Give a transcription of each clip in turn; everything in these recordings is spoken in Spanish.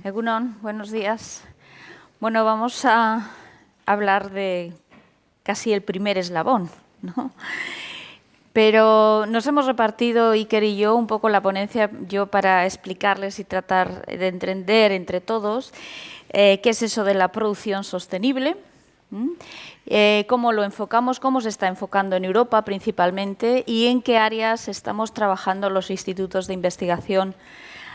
Egunon, buenos días. Bueno, vamos a hablar de casi el primer eslabón, ¿no? Pero nos hemos repartido, Iker y yo, un poco la ponencia, yo para explicarles y tratar de entender entre todos qué es eso de la producción sostenible, cómo lo enfocamos, cómo se está enfocando en Europa principalmente y en qué áreas estamos trabajando los institutos de investigación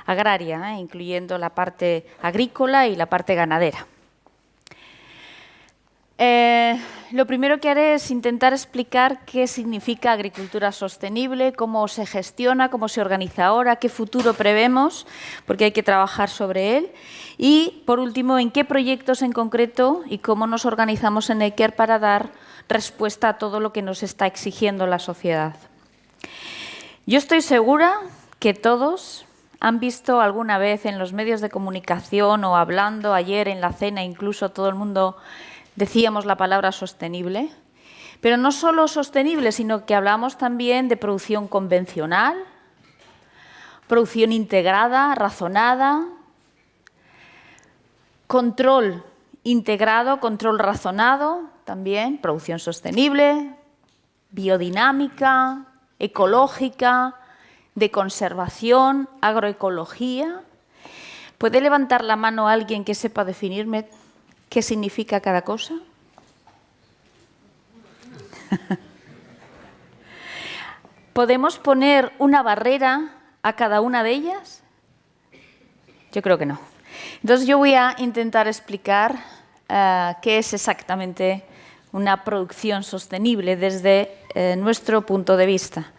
agraria, incluyendo la parte agrícola y la parte ganadera. Lo primero que haré es intentar explicar qué significa agricultura sostenible, cómo se gestiona, cómo se organiza ahora, qué futuro prevemos, porque hay que trabajar sobre él. Y, por último, en qué proyectos en concreto y cómo nos organizamos en EQER para dar respuesta a todo lo que nos está exigiendo la sociedad. Yo estoy segura que todos han visto alguna vez en los medios de comunicación o hablando ayer en la cena, incluso todo el mundo decíamos la palabra sostenible, pero no solo sostenible, sino que hablamos también de producción convencional, producción integrada, razonada, control integrado, control razonado, también producción sostenible, biodinámica, ecológica, de conservación, agroecología. ¿Puede levantar la mano alguien que sepa definirme qué significa cada cosa? ¿Podemos poner una barrera a cada una de ellas? Yo creo que no. Entonces yo voy a intentar explicar qué es exactamente una producción sostenible desde nuestro punto de vista.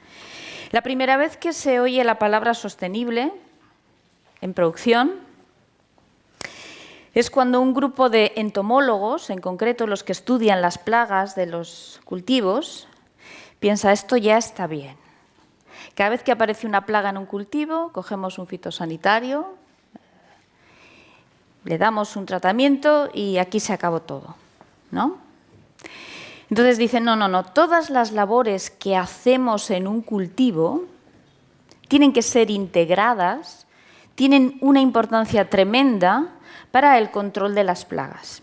La primera vez que se oye la palabra sostenible en producción es cuando un grupo de entomólogos, en concreto los que estudian las plagas de los cultivos, piensa esto ya está bien. Cada vez que aparece una plaga en un cultivo, cogemos un fitosanitario, le damos un tratamiento y aquí se acabó todo, ¿no? Entonces dicen, no, todas las labores que hacemos en un cultivo tienen que ser integradas, tienen una importancia tremenda para el control de las plagas.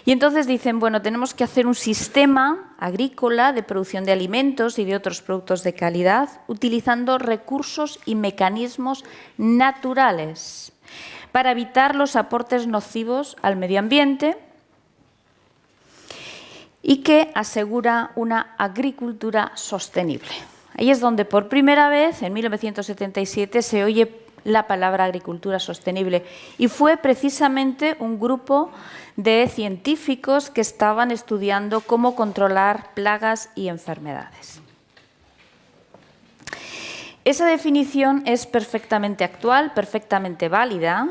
Y entonces dicen, bueno, tenemos que hacer un sistema agrícola de producción de alimentos y de otros productos de calidad utilizando recursos y mecanismos naturales para evitar los aportes nocivos al medio ambiente y que asegura una agricultura sostenible. Ahí es donde por primera vez, en 1977, se oye la palabra agricultura sostenible y fue precisamente un grupo de científicos que estaban estudiando cómo controlar plagas y enfermedades. Esa definición es perfectamente actual, perfectamente válida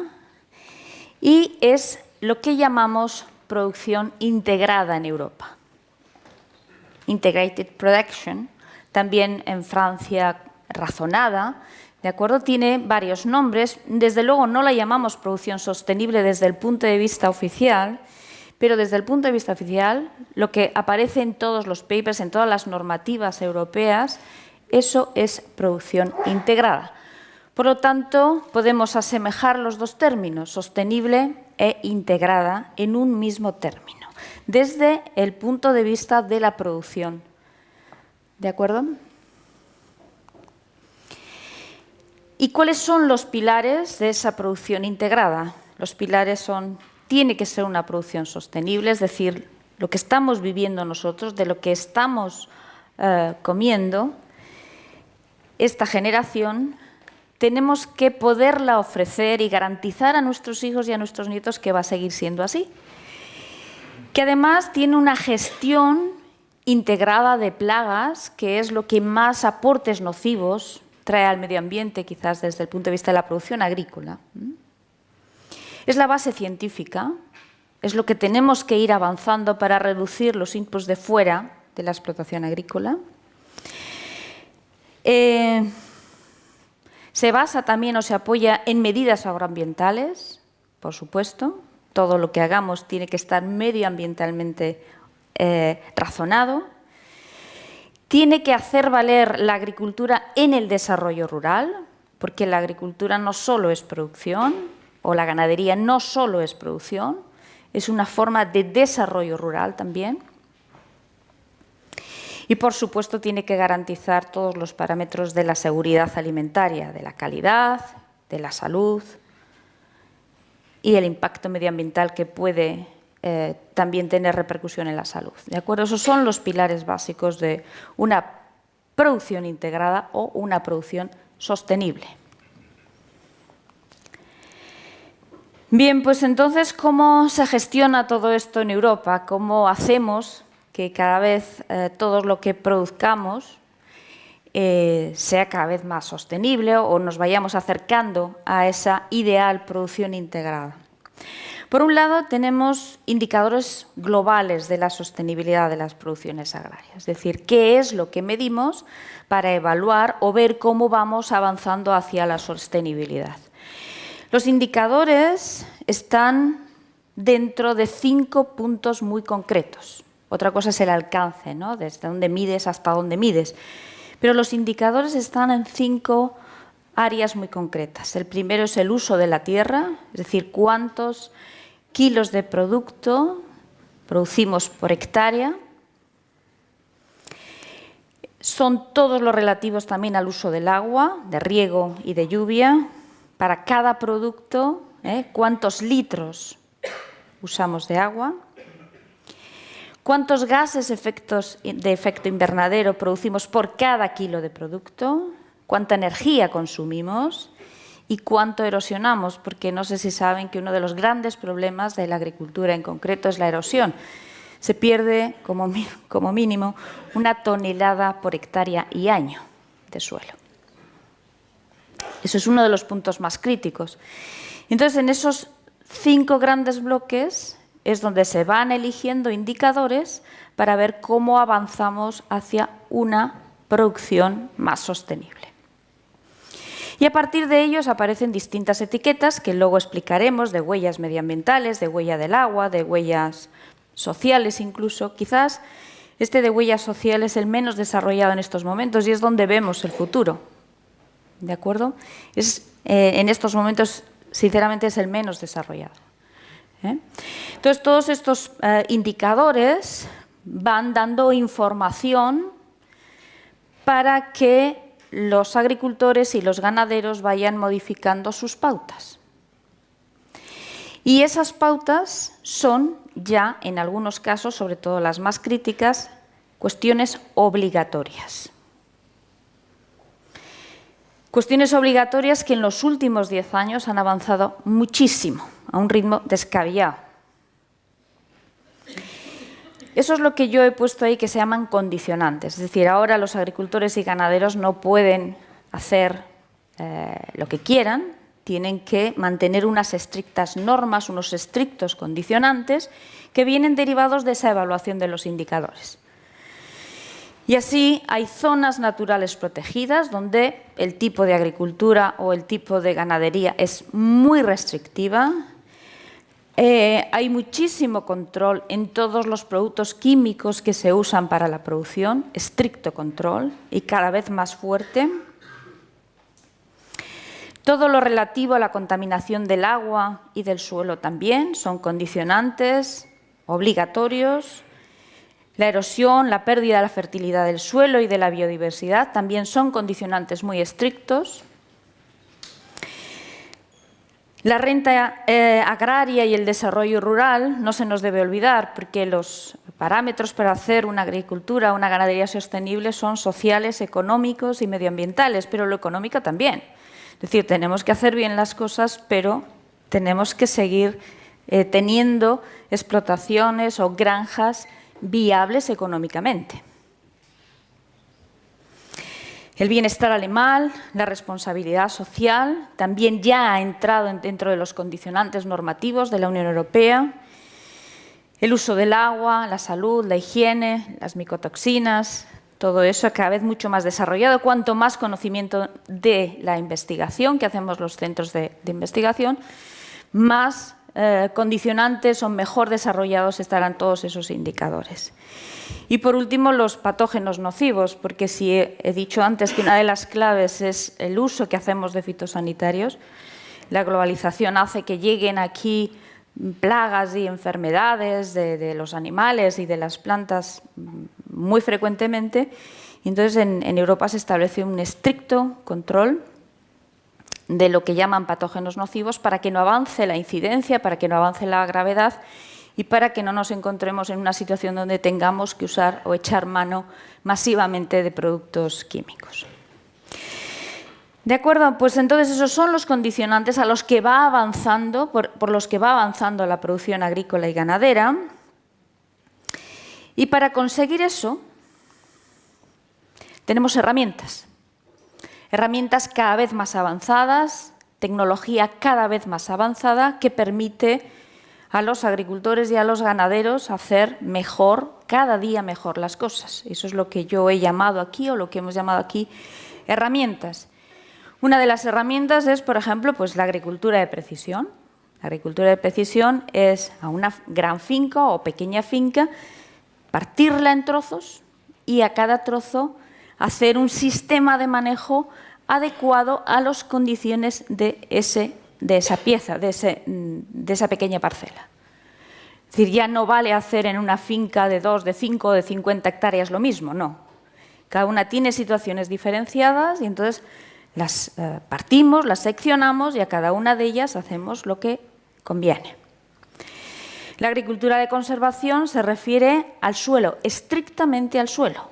y es lo que llamamos producción integrada en Europa. Integrated Production, también en Francia razonada, ¿de acuerdo? Tiene varios nombres. Desde luego no la llamamos producción sostenible desde el punto de vista oficial, pero desde el punto de vista oficial, lo que aparece en todos los papers, en todas las normativas europeas, eso es producción integrada. Por lo tanto, podemos asemejar los dos términos, sostenible e integrada, en un mismo término, desde el punto de vista de la producción. ¿De acuerdo? ¿Y cuáles son los pilares de esa producción integrada? Los pilares son, tiene que ser una producción sostenible, es decir, lo que estamos viviendo nosotros, de lo que estamos comiendo, esta generación, tenemos que poderla ofrecer y garantizar a nuestros hijos y a nuestros nietos que va a seguir siendo así. Que además tiene una gestión integrada de plagas, que es lo que más aportes nocivos trae al medio ambiente, quizás desde el punto de vista de la producción agrícola. Es la base científica, es lo que tenemos que ir avanzando para reducir los inputs de fuera de la explotación agrícola. Se basa también o se apoya en medidas agroambientales, por supuesto. Todo lo que hagamos tiene que estar medioambientalmente razonado. Tiene que hacer valer la agricultura en el desarrollo rural, porque la agricultura no solo es producción, o la ganadería no solo es producción, es una forma de desarrollo rural también. Y, por supuesto, tiene que garantizar todos los parámetros de la seguridad alimentaria, de la calidad, de la salud y el impacto medioambiental que puede también tener repercusión en la salud. ¿De acuerdo? Esos son los pilares básicos de una producción integrada o una producción sostenible. Bien, pues entonces, ¿cómo se gestiona todo esto en Europa? ¿Cómo hacemos que cada vez todo lo que produzcamos sea cada vez más sostenible o nos vayamos acercando a esa ideal producción integrada? Por un lado, tenemos indicadores globales de la sostenibilidad de las producciones agrarias, es decir, qué es lo que medimos para evaluar o ver cómo vamos avanzando hacia la sostenibilidad. Los indicadores están dentro de 5 puntos muy concretos. Otra cosa es el alcance, ¿no? Desde dónde mides hasta dónde mides. Pero los indicadores están en 5 áreas muy concretas. El primero es el uso de la tierra, es decir, cuántos kilos de producto producimos por hectárea. Son todos los relativos también al uso del agua, de riego y de lluvia. Para cada producto, cuántos litros usamos de agua, cuántos gases de efecto invernadero producimos por cada kilo de producto, cuánta energía consumimos y cuánto erosionamos, porque no sé si saben que uno de los grandes problemas de la agricultura en concreto es la erosión. Se pierde como mínimo 1 tonelada por hectárea y año de suelo. Eso es uno de los puntos más críticos. Entonces, en esos 5 grandes bloques es donde se van eligiendo indicadores para ver cómo avanzamos hacia una producción más sostenible. Y a partir de ellos aparecen distintas etiquetas que luego explicaremos, de huellas medioambientales, de huella del agua, de huellas sociales incluso. Quizás este de huellas sociales es el menos desarrollado en estos momentos y es donde vemos el futuro. ¿De acuerdo? En estos momentos, sinceramente, es el menos desarrollado. Entonces, todos estos indicadores van dando información para que los agricultores y los ganaderos vayan modificando sus pautas. Y esas pautas son ya, en algunos casos, sobre todo las más críticas, cuestiones obligatorias. Cuestiones obligatorias que en los últimos 10 años han avanzado muchísimo, a un ritmo descabellado. Eso es lo que yo he puesto ahí que se llaman condicionantes. Es decir, ahora los agricultores y ganaderos no pueden hacer lo que quieran, tienen que mantener unas estrictas normas, unos estrictos condicionantes que vienen derivados de esa evaluación de los indicadores. Y así hay zonas naturales protegidas donde el tipo de agricultura o el tipo de ganadería es muy restrictiva. Hay muchísimo control en todos los productos químicos que se usan para la producción, estricto control y cada vez más fuerte. Todo lo relativo a la contaminación del agua y del suelo también son condicionantes obligatorios. La erosión, la pérdida de la fertilidad del suelo y de la biodiversidad también son condicionantes muy estrictos. La renta agraria y el desarrollo rural no se nos debe olvidar, porque los parámetros para hacer una agricultura, una ganadería sostenible son sociales, económicos y medioambientales, pero lo económico también. Es decir, tenemos que hacer bien las cosas, pero tenemos que seguir teniendo explotaciones o granjas viables económicamente. El bienestar animal, la responsabilidad social, también ya ha entrado dentro de los condicionantes normativos de la Unión Europea. El uso del agua, la salud, la higiene, las micotoxinas, todo eso cada vez mucho más desarrollado. Cuanto más conocimiento de la investigación que hacemos los centros de investigación, más condicionantes o mejor desarrollados estarán todos esos indicadores. Y por último, los patógenos nocivos, porque si he dicho antes que una de las claves es el uso que hacemos de fitosanitarios, La globalización hace que lleguen aquí plagas y enfermedades de los animales y de las plantas muy frecuentemente. Y entonces en Europa se establece un estricto control de lo que llaman patógenos nocivos para que no avance la incidencia, para que no avance la gravedad y para que no nos encontremos en una situación donde tengamos que usar o echar mano masivamente de productos químicos. De acuerdo, pues entonces esos son los condicionantes a los que va avanzando, por los que va avanzando la producción agrícola y ganadera. Y para conseguir eso, tenemos herramientas. Herramientas cada vez más avanzadas, tecnología cada vez más avanzada que permite a los agricultores y a los ganaderos hacer mejor, cada día mejor las cosas. Eso es lo que yo he llamado aquí, o lo que hemos llamado aquí, herramientas. Una de las herramientas es, por ejemplo, pues la agricultura de precisión. La agricultura de precisión es a una gran finca o pequeña finca, partirla en trozos y a cada trozo hacer un sistema de manejo adecuado a las condiciones de esa pieza, de esa pequeña parcela. Es decir, ya no vale hacer en una finca de 2, de 5 o de 50 hectáreas lo mismo, no. Cada una tiene situaciones diferenciadas y entonces las partimos, las seccionamos y a cada una de ellas hacemos lo que conviene. La agricultura de conservación se refiere al suelo, estrictamente al suelo.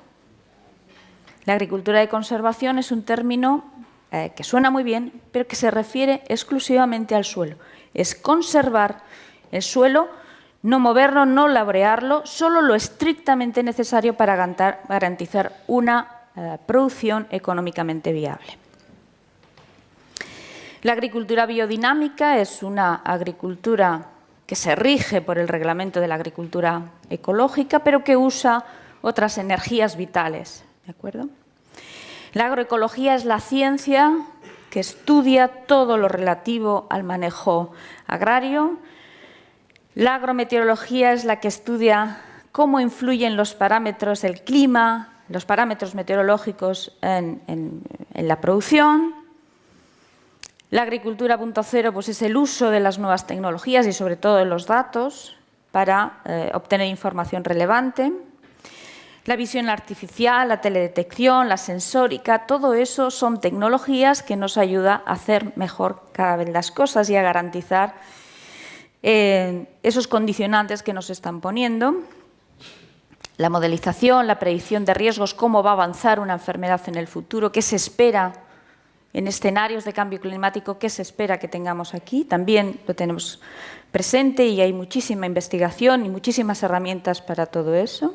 La agricultura de conservación es un término que suena muy bien, pero que se refiere exclusivamente al suelo. Es conservar el suelo, no moverlo, no labrearlo, solo lo estrictamente necesario para garantizar una producción económicamente viable. La agricultura biodinámica es una agricultura que se rige por el reglamento de la agricultura ecológica, pero que usa otras energías vitales. ¿De acuerdo? La agroecología es la ciencia que estudia todo lo relativo al manejo agrario. La agrometeorología es la que estudia cómo influyen los parámetros del clima, los parámetros meteorológicos en la producción. La agricultura 0.0 pues es el uso de las nuevas tecnologías y sobre todo de los datos para obtener información relevante. La visión artificial, la teledetección, la sensórica, todo eso son tecnologías que nos ayudan a hacer mejor cada vez las cosas y a garantizar esos condicionantes que nos están poniendo. La modelización, la predicción de riesgos, cómo va a avanzar una enfermedad en el futuro, qué se espera en escenarios de cambio climático, qué se espera que tengamos aquí. También lo tenemos presente y hay muchísima investigación y muchísimas herramientas para todo eso.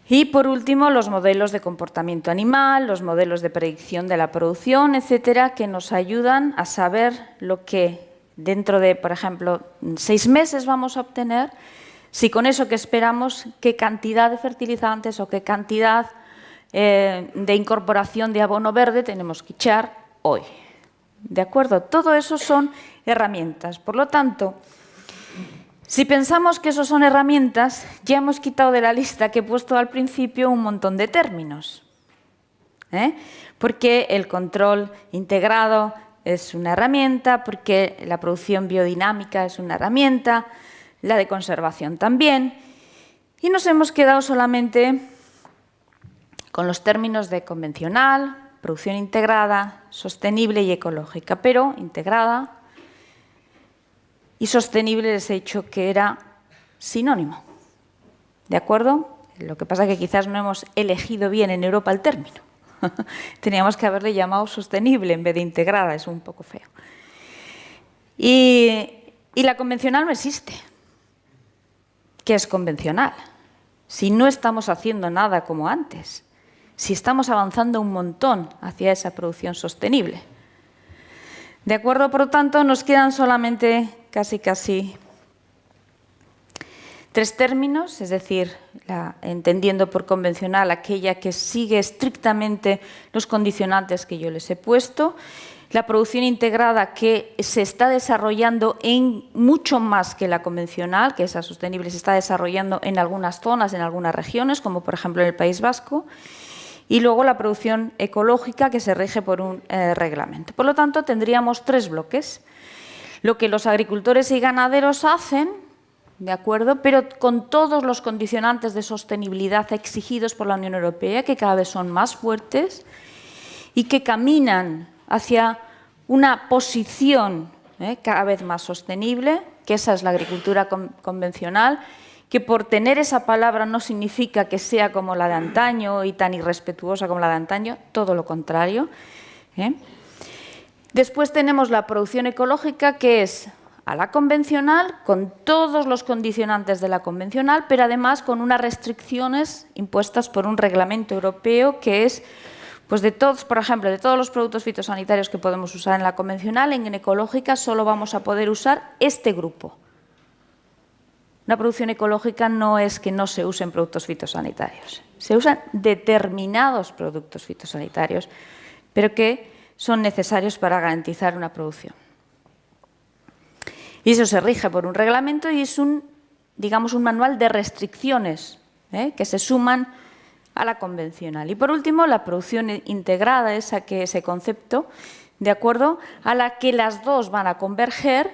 Y, por último, los modelos de comportamiento animal, los modelos de predicción de la producción, etcétera, que nos ayudan a saber lo que dentro de, por ejemplo, 6 meses vamos a obtener, si con eso que esperamos, qué cantidad de fertilizantes o qué cantidad de incorporación de abono verde tenemos que echar hoy. ¿De acuerdo? Todo eso son herramientas. Por lo tanto, si pensamos que eso son herramientas, ya hemos quitado de la lista que he puesto al principio un montón de términos. Porque el control integrado es una herramienta, porque la producción biodinámica es una herramienta, la de conservación también. Y nos hemos quedado solamente con los términos de convencional, producción integrada, sostenible y ecológica, pero integrada y sostenible les he dicho que era sinónimo. ¿De acuerdo? Lo que pasa es que quizás no hemos elegido bien en Europa el término. Teníamos que haberle llamado sostenible en vez de integrada, es un poco feo. Y la convencional no existe. ¿Qué es convencional? Si no estamos haciendo nada como antes, si estamos avanzando un montón hacia esa producción sostenible. ¿De acuerdo? Por lo tanto, nos quedan solamente casi 3 términos, es decir, entendiendo por convencional aquella que sigue estrictamente los condicionantes que yo les he puesto, la producción integrada que se está desarrollando en mucho más que la convencional, que esa sostenible se está desarrollando en algunas zonas, en algunas regiones, como por ejemplo en el País Vasco, y luego la producción ecológica, que se rige por un reglamento. Por lo tanto, tendríamos 3 bloques. Lo que los agricultores y ganaderos hacen, ¿de acuerdo?, pero con todos los condicionantes de sostenibilidad exigidos por la Unión Europea, que cada vez son más fuertes y que caminan hacia una posición cada vez más sostenible, que esa es la agricultura convencional, que por tener esa palabra no significa que sea como la de antaño y tan irrespetuosa como la de antaño, todo lo contrario. Después tenemos la producción ecológica, que es a la convencional, con todos los condicionantes de la convencional, pero además con unas restricciones impuestas por un reglamento europeo que es, pues de todos, por ejemplo, de todos los productos fitosanitarios que podemos usar en la convencional, en ecológica solo vamos a poder usar este grupo. Una producción ecológica no es que no se usen productos fitosanitarios, se usan determinados productos fitosanitarios, pero que son necesarios para garantizar una producción. Y eso se rige por un reglamento y es digamos, un manual de restricciones que se suman a la convencional. Y por último, la producción integrada, ese concepto, de acuerdo, a la que las dos van a converger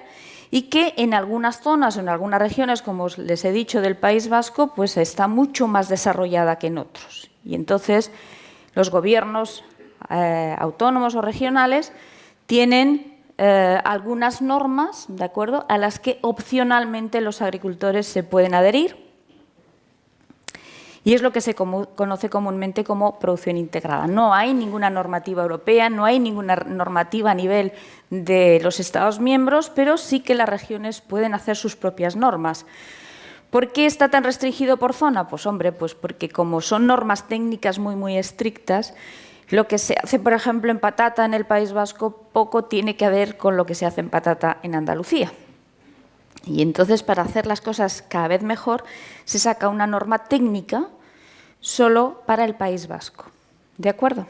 y que en algunas zonas o en algunas regiones, como les he dicho, del País Vasco, pues está mucho más desarrollada que en otros. Y entonces los gobiernos autónomos o regionales tienen algunas normas, ¿de acuerdo?, a las que opcionalmente los agricultores se pueden adherir. Y es lo que se conoce comúnmente como producción integrada. No hay ninguna normativa europea, no hay ninguna normativa a nivel de los Estados miembros, pero sí que las regiones pueden hacer sus propias normas. ¿Por qué está tan restringido por zona? Pues hombre, pues porque como son normas técnicas muy estrictas, lo que se hace, por ejemplo, en patata en el País Vasco poco tiene que ver con lo que se hace en patata en Andalucía. Y entonces, para hacer las cosas cada vez mejor, se saca una norma técnica solo para el País Vasco. ¿De acuerdo?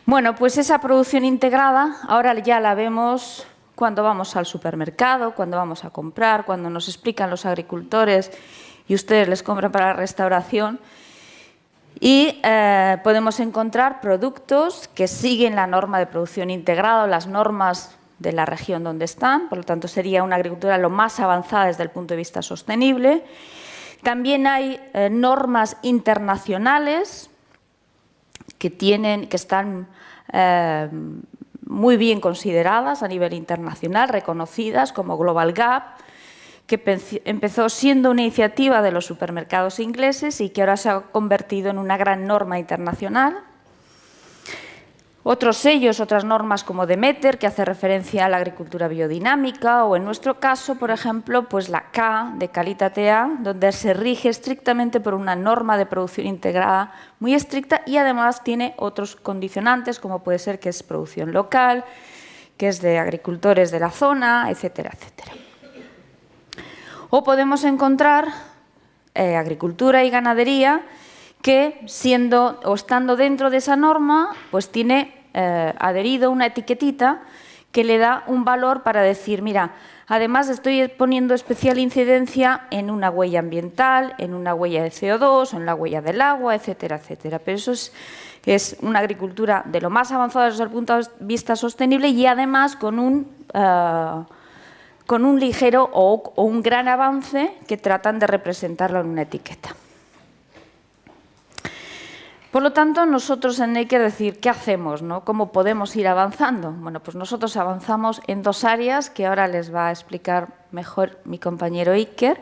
Bueno, pues esa producción integrada ahora ya la vemos cuando vamos al supermercado, cuando vamos a comprar, cuando nos explican los agricultores y ustedes les compran para la restauración. Y podemos encontrar productos que siguen la norma de producción integrada o las normas de la región donde están, por lo tanto sería una agricultura lo más avanzada desde el punto de vista sostenible. También hay normas internacionales que están muy bien consideradas a nivel internacional, reconocidas como Global Gap, que empezó siendo una iniciativa de los supermercados ingleses y que ahora se ha convertido en una gran norma internacional. Otros sellos, otras normas como Demeter, que hace referencia a la agricultura biodinámica, o en nuestro caso, por ejemplo, pues la K de Qualitatea, donde se rige estrictamente por una norma de producción integrada muy estricta y además tiene otros condicionantes, como puede ser que es producción local, que es de agricultores de la zona, etcétera, etcétera. O podemos encontrar agricultura y ganadería que estando dentro de esa norma, pues tiene adherido una etiquetita que le da un valor para decir, mira, además estoy poniendo especial incidencia en una huella ambiental, en una huella de CO2, en la huella del agua, etcétera, etcétera. Pero eso es una agricultura de lo más avanzada desde el punto de vista sostenible y además con un ligero o un gran avance que tratan de representarlo en una etiqueta. Por lo tanto, nosotros en Neiker decir, ¿qué hacemos, no? ¿Cómo podemos ir avanzando? Bueno, pues nosotros avanzamos en dos áreas que ahora les va a explicar mejor mi compañero Iker.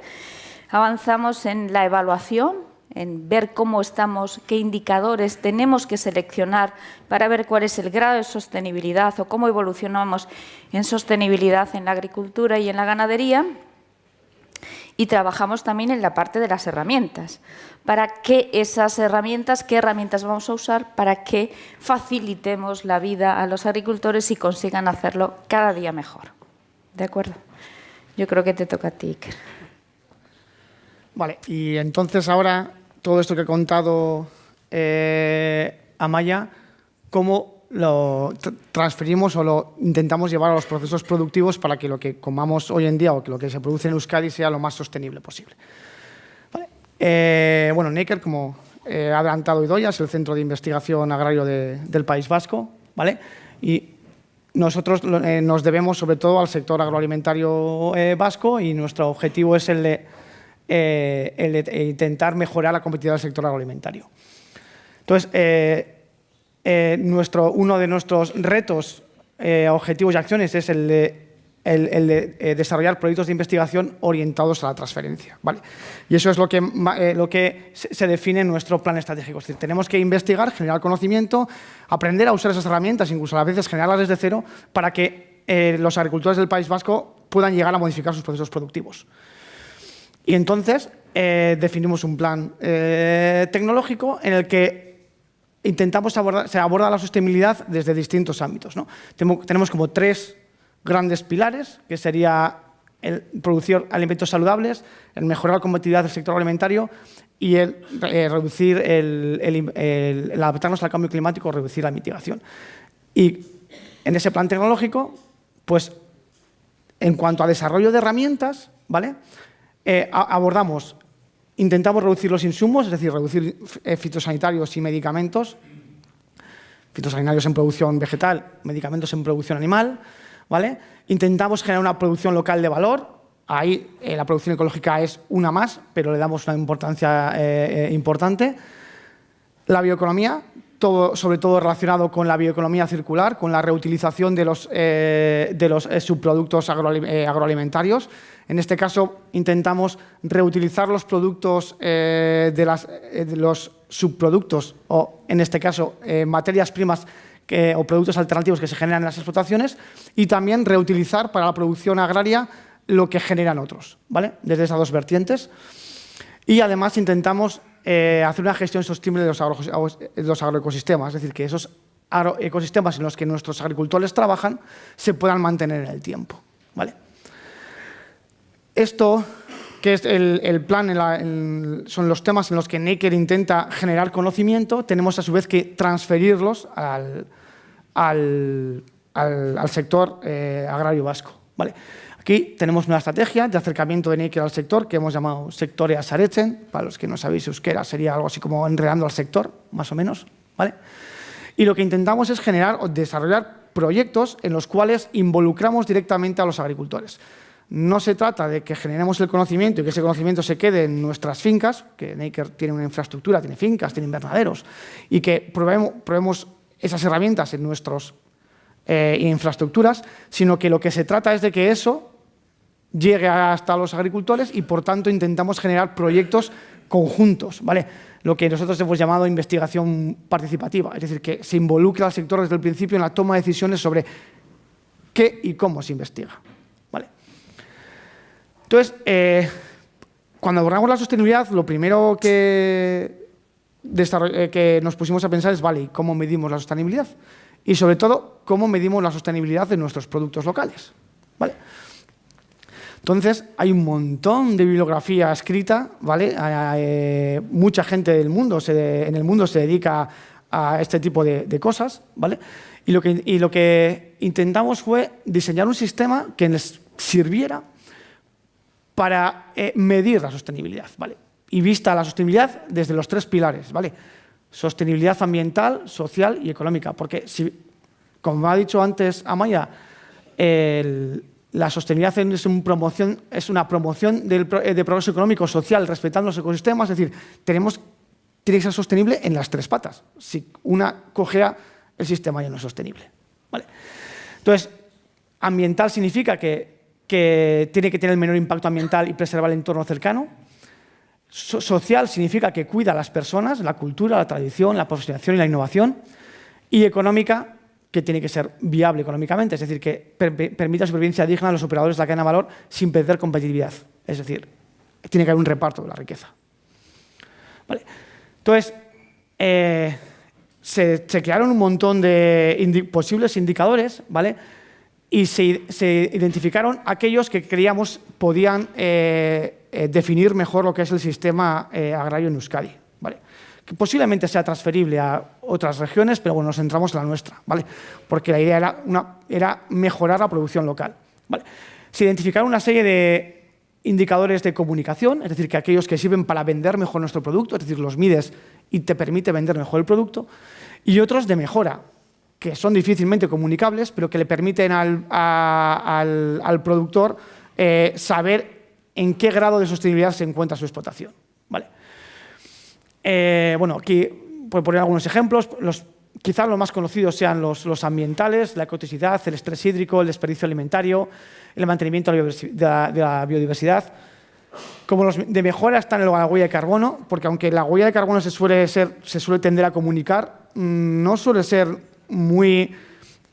Avanzamos en la evaluación, en ver cómo estamos, qué indicadores tenemos que seleccionar para ver cuál es el grado de sostenibilidad o cómo evolucionamos en sostenibilidad en la agricultura y en la ganadería. Y trabajamos también en la parte de las herramientas, para que esas herramientas, qué herramientas vamos a usar para que facilitemos la vida a los agricultores y consigan hacerlo cada día mejor. ¿De acuerdo? Yo creo que te toca a ti, Iker. Vale, y entonces ahora todo esto que he contado Amaya, ¿cómo lo transferimos o lo intentamos llevar a los procesos productivos para que lo que comamos hoy en día o que lo que se produce en Euskadi sea lo más sostenible posible? Vale. Bueno, Neiker, como adelantado Idoia, es el Centro de Investigación Agrario del País Vasco, ¿vale? Y nosotros nos debemos sobre todo al sector agroalimentario vasco y nuestro objetivo es el de intentar mejorar la competitividad del sector agroalimentario. Entonces, uno de nuestros retos, objetivos y acciones es el de desarrollar proyectos de investigación orientados a la transferencia, ¿vale? Y eso es lo que se define en nuestro plan estratégico. Es decir, tenemos que investigar, generar conocimiento, aprender a usar esas herramientas, incluso a veces generarlas desde cero, para que los agricultores del País Vasco puedan llegar a modificar sus procesos productivos. Y entonces definimos un plan tecnológico en el que se aborda la sostenibilidad desde distintos ámbitos, ¿no? Tenemos como 3 grandes pilares, que sería el producir alimentos saludables, el mejorar la competitividad del sector alimentario y el reducir el adaptarnos al cambio climático, reducir la mitigación. Y en ese plan tecnológico, pues en cuanto a desarrollo de herramientas, ¿vale? Intentamos reducir los insumos, es decir, reducir fitosanitarios y medicamentos, fitosanitarios en producción vegetal, medicamentos en producción animal, ¿vale? Intentamos generar una producción local de valor. Ahí la producción ecológica es una más, pero le damos una importancia importante. La bioeconomía, sobre todo relacionado con la bioeconomía circular, con la reutilización de los subproductos agroalimentarios. En este caso, intentamos reutilizar los productos de los subproductos, o en este caso, materias primas o productos alternativos que se generan en las explotaciones, y también reutilizar para la producción agraria lo que generan otros, ¿vale? Desde esas 2 vertientes. Y además intentamos hacer una gestión sostenible de los agroecosistemas, es decir, que esos agroecosistemas en los que nuestros agricultores trabajan se puedan mantener en el tiempo, ¿vale? Esto, que es el plan, son los temas en los que Neiker intenta generar conocimiento, tenemos a su vez que transferirlos al sector agrario vasco, ¿vale? Aquí tenemos una estrategia de acercamiento de Neiker al sector que hemos llamado Sektore Azaretzen. Para los que no sabéis euskera, sería algo así como enredando al sector, más o menos, ¿vale? Y lo que intentamos es generar o desarrollar proyectos en los cuales involucramos directamente a los agricultores. No se trata de que generemos el conocimiento y que ese conocimiento se quede en nuestras fincas, que Neiker tiene una infraestructura, tiene fincas, tiene invernaderos, y que probemos esas herramientas en nuestras infraestructuras, sino que lo que se trata es de que eso llegue hasta los agricultores y, por tanto, intentamos generar proyectos conjuntos, ¿vale? Lo que nosotros hemos llamado investigación participativa, es decir, que se involucre al sector desde el principio en la toma de decisiones sobre qué y cómo se investiga, ¿vale? Entonces, cuando abordamos la sostenibilidad, lo primero que nos pusimos a pensar es, vale, ¿cómo medimos la sostenibilidad? Y, sobre todo, ¿cómo medimos la sostenibilidad de nuestros productos locales? ¿Vale? Entonces, hay un montón de bibliografía escrita, ¿vale? Mucha gente en el mundo se dedica a este tipo de cosas, ¿vale? Y lo que intentamos fue diseñar un sistema que les sirviera para medir la sostenibilidad, ¿vale? Y vista la sostenibilidad desde los 3 pilares, ¿vale? Sostenibilidad ambiental, social y económica, porque como ha dicho antes Amaya, la sostenibilidad es una promoción de progreso económico social respetando los ecosistemas, es decir, tiene que ser sostenible en las 3 patas. Si una cojea, el sistema ya no es sostenible, ¿vale? Entonces, ambiental significa que tiene que tener el menor impacto ambiental y preservar el entorno cercano. Social significa que cuida a las personas, la cultura, la tradición, la profesionalización y la innovación. Y económica, que tiene que ser viable económicamente, es decir, que permita supervivencia digna a los operadores de la cadena de valor sin perder competitividad. Es decir, tiene que haber un reparto de la riqueza, ¿vale? Entonces, se crearon un montón de posibles indicadores, ¿vale? Y se identificaron aquellos que creíamos podían definir mejor lo que es el sistema agrario en Euskadi, ¿vale? Que posiblemente sea transferible a otras regiones, pero bueno, nos centramos en la nuestra, ¿vale? Porque la idea era mejorar la producción local, ¿vale? Se identificaron una serie indicadores de comunicación, es decir, que aquellos que sirven para vender mejor nuestro producto, es decir, los mides y te permite vender mejor el producto, y otros de mejora, que son difícilmente comunicables, pero que le permiten al productor saber en qué grado de sostenibilidad se encuentra su explotación. ¿Vale? Bueno, aquí por poner algunos ejemplos, quizás los más conocidos sean los ambientales, la ecotoxicidad, el estrés hídrico, el desperdicio alimentario, el mantenimiento de la biodiversidad. Como los de mejora están la huella de carbono, porque aunque la huella de carbono se suele tender a comunicar, no suele ser muy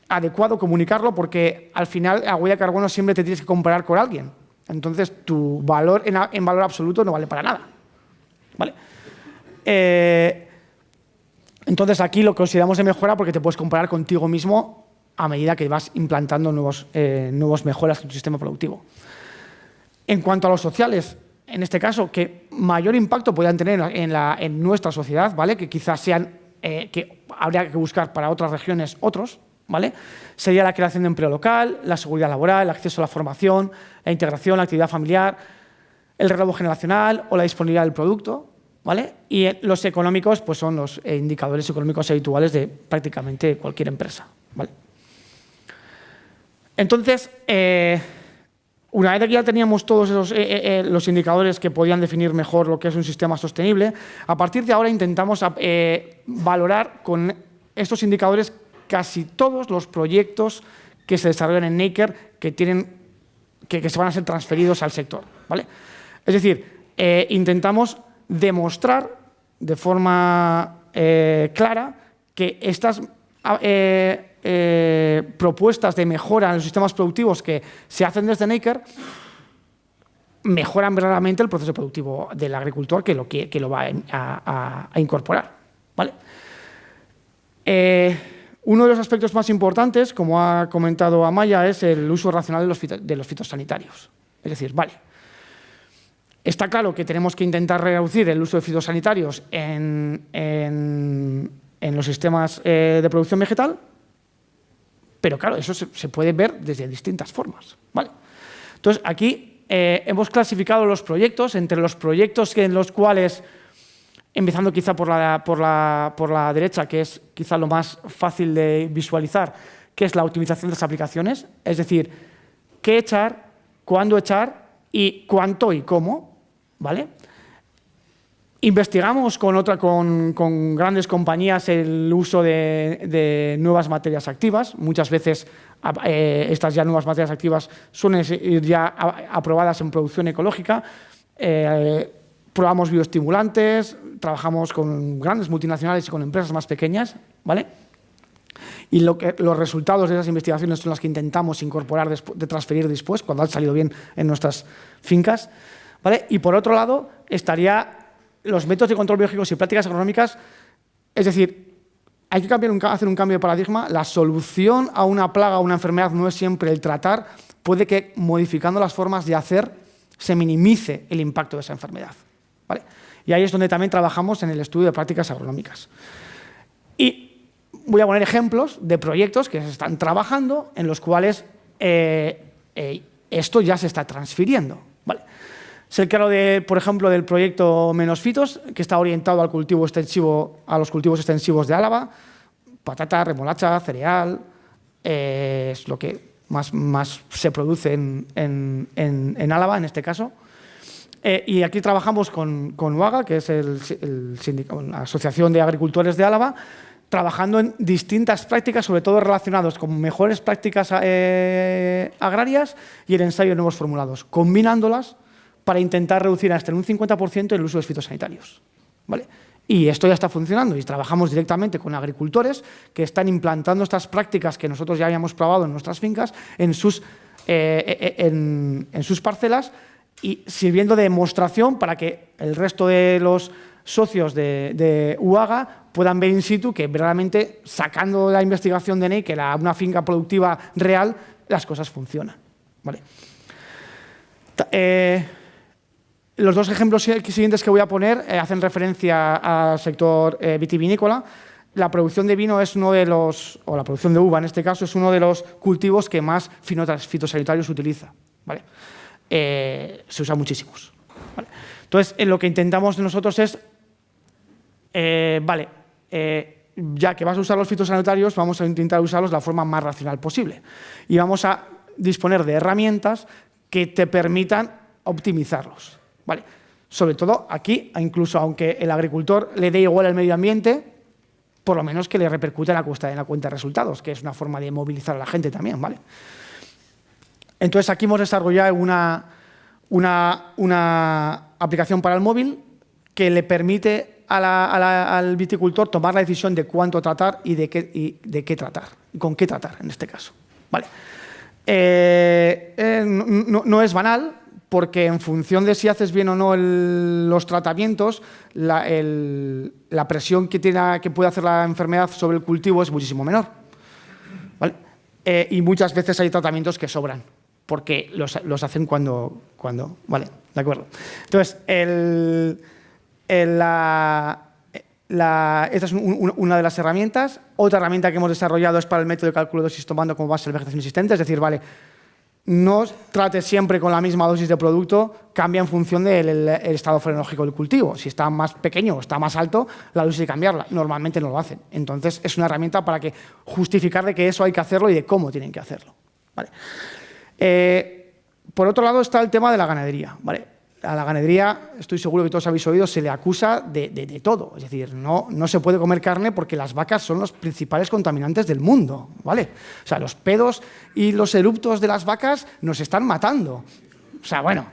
adecuado comunicarlo, porque al final la huella de carbono siempre te tienes que comparar con alguien. Entonces, tu valor en valor absoluto no vale para nada. ¿Vale? Entonces, aquí lo consideramos de mejora porque te puedes comparar contigo mismo a medida que vas implantando nuevas mejoras en tu sistema productivo. En cuanto a los sociales, en este caso, que mayor impacto podrían tener en nuestra sociedad, ¿vale? Que quizás sean, que habría que buscar para otras regiones otros, ¿vale? Sería la creación de empleo local, la seguridad laboral, el acceso a la formación, la integración, la actividad familiar, el relevo generacional o la disponibilidad del producto, ¿vale? Y los económicos, pues son los indicadores económicos habituales de prácticamente cualquier empresa, ¿vale? Entonces, una vez que ya teníamos todos esos, los indicadores que podían definir mejor lo que es un sistema sostenible, a partir de ahora intentamos valorar con estos indicadores casi todos los proyectos que se desarrollan en Neiker que se van a ser transferidos al sector, ¿vale? Es decir, intentamos demostrar de forma clara que estas propuestas de mejora en los sistemas productivos que se hacen desde Neiker mejoran verdaderamente el proceso productivo del agricultor que lo va a incorporar, ¿vale? Uno de los aspectos más importantes, como ha comentado Amaya, es el uso racional de los fitosanitarios. Es decir, vale, está claro que tenemos que intentar reducir el uso de fitosanitarios en los sistemas de producción vegetal, pero claro, eso se puede ver desde distintas formas, ¿vale? Entonces, aquí hemos clasificado los proyectos entre los proyectos en los cuales, empezando quizá por la derecha, que es quizá lo más fácil de visualizar, que es la optimización de las aplicaciones, es decir, qué echar, cuándo echar y cuánto y cómo, ¿vale? Investigamos con grandes compañías el uso de nuevas materias activas. Muchas veces estas ya nuevas materias activas suelen ir ya aprobadas en producción ecológica. Probamos bioestimulantes, trabajamos con grandes multinacionales y con empresas más pequeñas, ¿vale? Y los resultados de esas investigaciones son las que intentamos incorporar, de transferir después, cuando han salido bien en nuestras fincas, ¿vale? Y por otro lado estaría los métodos de control biológicos y prácticas agronómicas, es decir, hay que hacer un cambio de paradigma. La solución a una plaga o una enfermedad no es siempre el tratar, puede que modificando las formas de hacer se minimice el impacto de esa enfermedad, ¿vale? Y ahí es donde también trabajamos en el estudio de prácticas agronómicas. Y voy a poner ejemplos de proyectos que se están trabajando en los cuales esto ya se está transfiriendo, ¿vale? Es el caso, por ejemplo, del proyecto Menos Fitos, que está orientado al cultivo extensivo, a los cultivos extensivos de Álava, patata, remolacha, cereal, es lo que más se produce en Álava, en este caso. Y aquí trabajamos con UAGA, que es la Asociación de Agricultores de Álava, trabajando en distintas prácticas, sobre todo relacionadas con mejores prácticas agrarias y el ensayo de nuevos formulados, combinándolas para intentar reducir hasta en un 50% el uso de fitosanitarios, ¿vale? Y esto ya está funcionando y trabajamos directamente con agricultores que están implantando estas prácticas que nosotros ya habíamos probado en nuestras fincas, en sus parcelas, y sirviendo de demostración para que el resto de los socios de UAGA puedan ver in situ que verdaderamente, sacando la investigación de Neiker a una finca productiva real, las cosas funcionan, ¿vale? Los dos ejemplos siguientes que voy a poner hacen referencia al sector vitivinícola. La producción de vino es uno de los, o la producción de uva en este caso, es uno de los cultivos que más fitosanitarios utiliza, ¿vale? se usan muchísimos. ¿Vale? Entonces, lo que intentamos nosotros es, ya que vas a usar los fitosanitarios, vamos a intentar usarlos de la forma más racional posible. Y vamos a disponer de herramientas que te permitan optimizarlos. ¿Vale? Sobre todo aquí, incluso aunque el agricultor le dé igual al medio ambiente, por lo menos que le repercute en la cuenta de resultados, que es una forma de movilizar a la gente también. ¿Vale? Entonces, aquí hemos desarrollado una aplicación para el móvil que le permite al viticultor tomar la decisión de cuánto tratar y de qué tratar, y con qué tratar en este caso. ¿Vale? No es banal, porque en función de si haces bien o no los tratamientos, la presión que puede hacer la enfermedad sobre el cultivo es muchísimo menor. ¿Vale? Y muchas veces hay tratamientos que sobran, porque los hacen cuando. Vale, de acuerdo. Entonces, esta es una de las herramientas. Otra herramienta que hemos desarrollado es para el método de cálculo de dosis tomando como base la vegetación existente, es decir, vale, no trates siempre con la misma dosis de producto, cambia en función del estado fenológico del cultivo. Si está más pequeño o está más alto, la dosis hay que cambiarla. Normalmente no lo hacen. Entonces, es una herramienta para justificar de que eso hay que hacerlo y de cómo tienen que hacerlo. ¿Vale? Por otro lado está el tema de la ganadería. ¿Vale? A la ganadería, estoy seguro que todos habéis oído, se le acusa de todo. Es decir, no se puede comer carne porque las vacas son los principales contaminantes del mundo. ¿Vale? O sea, los pedos y los eruptos de las vacas nos están matando. O sea, bueno,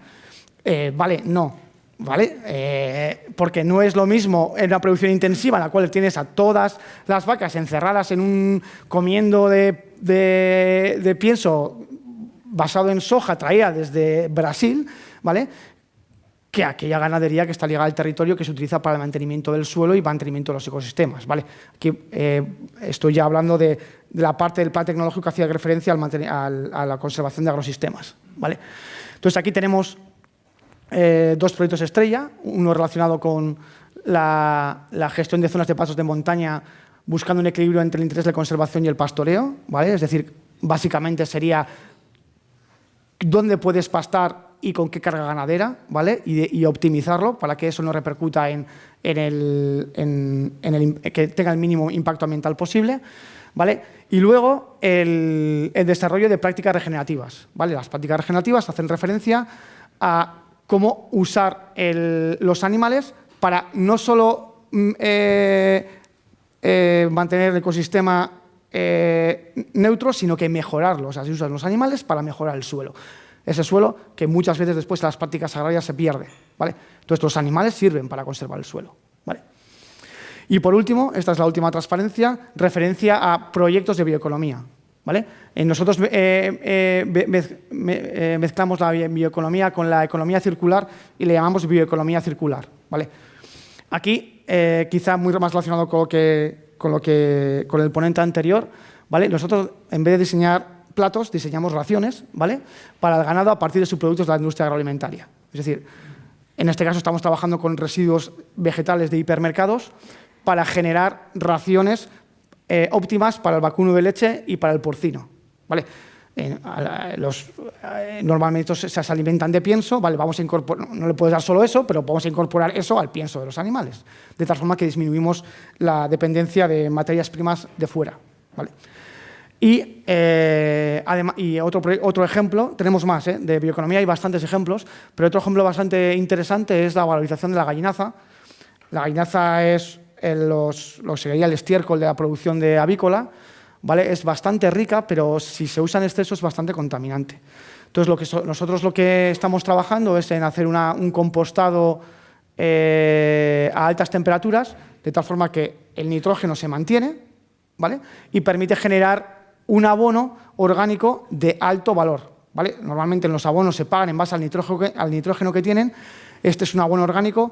vale, no. ¿Vale? Porque no es lo mismo en una producción intensiva en la cual tienes a todas las vacas encerradas comiendo de pienso basado en soja traída desde Brasil, ¿vale?, que aquella ganadería que está ligada al territorio que se utiliza para el mantenimiento del suelo y mantenimiento de los ecosistemas. ¿Vale? Aquí estoy ya hablando de la parte del plan tecnológico que hacía referencia a la conservación de agrosistemas. ¿Vale? Entonces, aquí tenemos dos proyectos estrella, uno relacionado con la gestión de zonas de pasos de montaña, buscando un equilibrio entre el interés de conservación y el pastoreo. ¿Vale? Es decir, básicamente sería dónde puedes pastar y con qué carga ganadera, ¿vale? Y optimizarlo para que eso no repercuta que tenga el mínimo impacto ambiental posible, ¿vale? Y luego el desarrollo de prácticas regenerativas, ¿vale? Las prácticas regenerativas hacen referencia a cómo usar los animales para no solo mantener el ecosistema neutro, sino que mejorarlo. O sea, se usan los animales para mejorar el suelo. Ese suelo que muchas veces después de las prácticas agrarias se pierde, ¿vale? Entonces, los animales sirven para conservar el suelo, ¿vale? Y por último, esta es la última transparencia, referencia a proyectos de bioeconomía, ¿vale? Nosotros mezclamos la bioeconomía con la economía circular y le llamamos bioeconomía circular, ¿vale? Aquí, quizá muy más relacionado con el ponente anterior, ¿vale? Nosotros, en vez de diseñar platos, diseñamos raciones, ¿vale?, para el ganado a partir de subproductos de la industria agroalimentaria. Es decir, en este caso estamos trabajando con residuos vegetales de hipermercados para generar raciones óptimas para el vacuno de leche y para el porcino, ¿vale? Normalmente se alimentan de pienso, ¿vale? Vamos a incorporar, no le puedes dar solo eso, pero vamos a incorporar eso al pienso de los animales, de tal forma que disminuimos la dependencia de materias primas de fuera, ¿vale? Y, otro ejemplo, tenemos más de bioeconomía, hay bastantes ejemplos, pero otro ejemplo bastante interesante es la valorización de la gallinaza. La gallinaza es lo que sería el estiércol de la producción de avícola, ¿vale? Es bastante rica, pero si se usa en exceso es bastante contaminante. Entonces, nosotros lo que estamos trabajando es en hacer un compostado a altas temperaturas, de tal forma que el nitrógeno se mantiene, ¿vale?, y permite generar un abono orgánico de alto valor, ¿vale? Normalmente en los abonos se pagan en base al nitrógeno que tienen. Este es un abono orgánico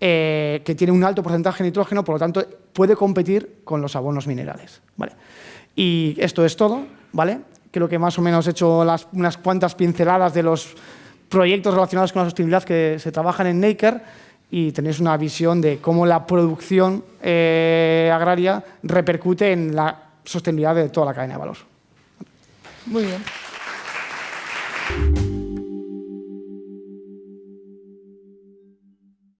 que tiene un alto porcentaje de nitrógeno, por lo tanto, puede competir con los abonos minerales, ¿vale? Y esto es todo, ¿vale? Creo que más o menos he hecho unas cuantas pinceladas de los proyectos relacionados con la sostenibilidad que se trabajan en Neiker y tenéis una visión de cómo la producción agraria repercute en la sostenibilidad de toda la cadena de valor. Muy bien.